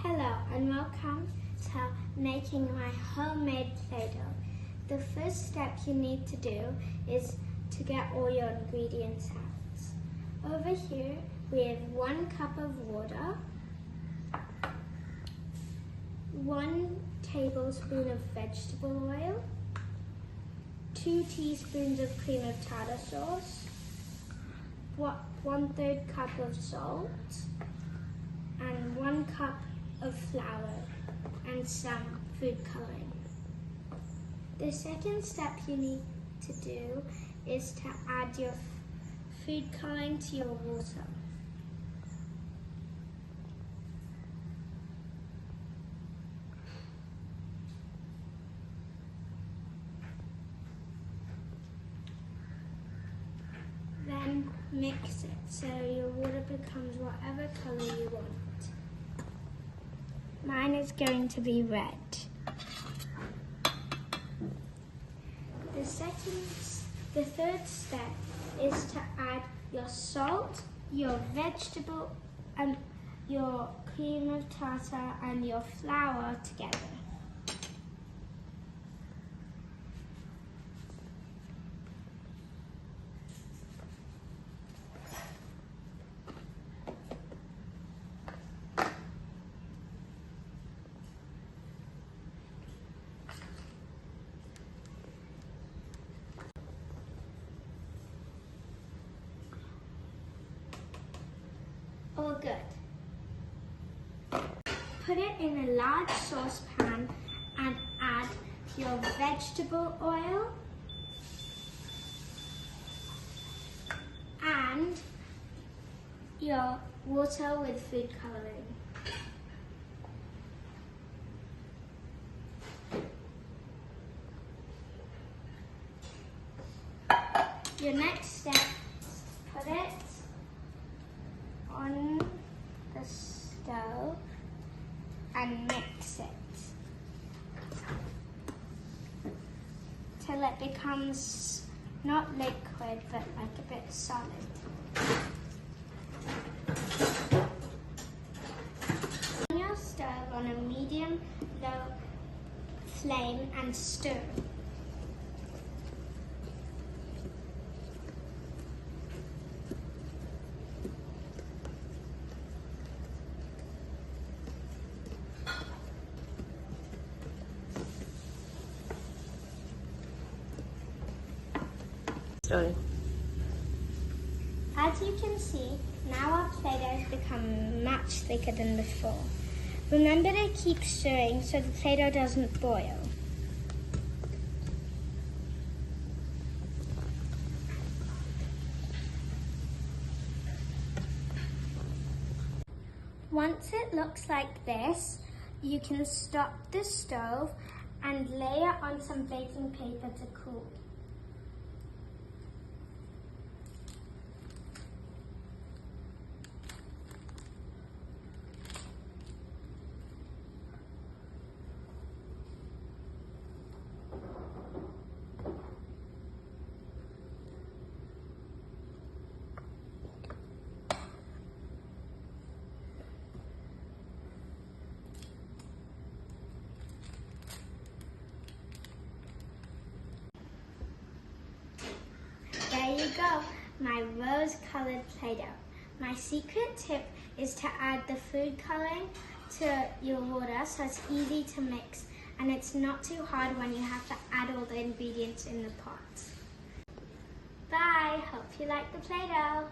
Hello and welcome to making my homemade Play-Doh. The first step you need to do is to get all your ingredients out. Over here we have 1 cup of water, 1 tablespoon of vegetable oil, 2 teaspoons of cream of tartar sauce, 1/3 cup of salt, and 1 cup of flour and some food coloring. The second step you need to do is to add your food coloring to your water. Then mix it so your water becomes whatever color you want. Mine is going to be red. The third step is to add your salt, your vegetable, and your cream of tartar and your flour together. All good. Put it in a large saucepan and add your vegetable oil and your water with food coloring. Your next step is to put it on the stove and mix it till it becomes not liquid but like a bit solid. On your stove on a medium-low flame and stir. Sorry. As you can see, now our Play-Doh has become much thicker than before. Remember to keep stirring so the Play-Doh doesn't boil. Once it looks like this, you can stop the stove and lay it on some baking paper to cool. There you go, my rose-colored Play-Doh. My secret tip is to add the food coloring to your water so it's easy to mix and it's not too hard when you have to add all the ingredients in the pot. Bye, hope you like the Play-Doh.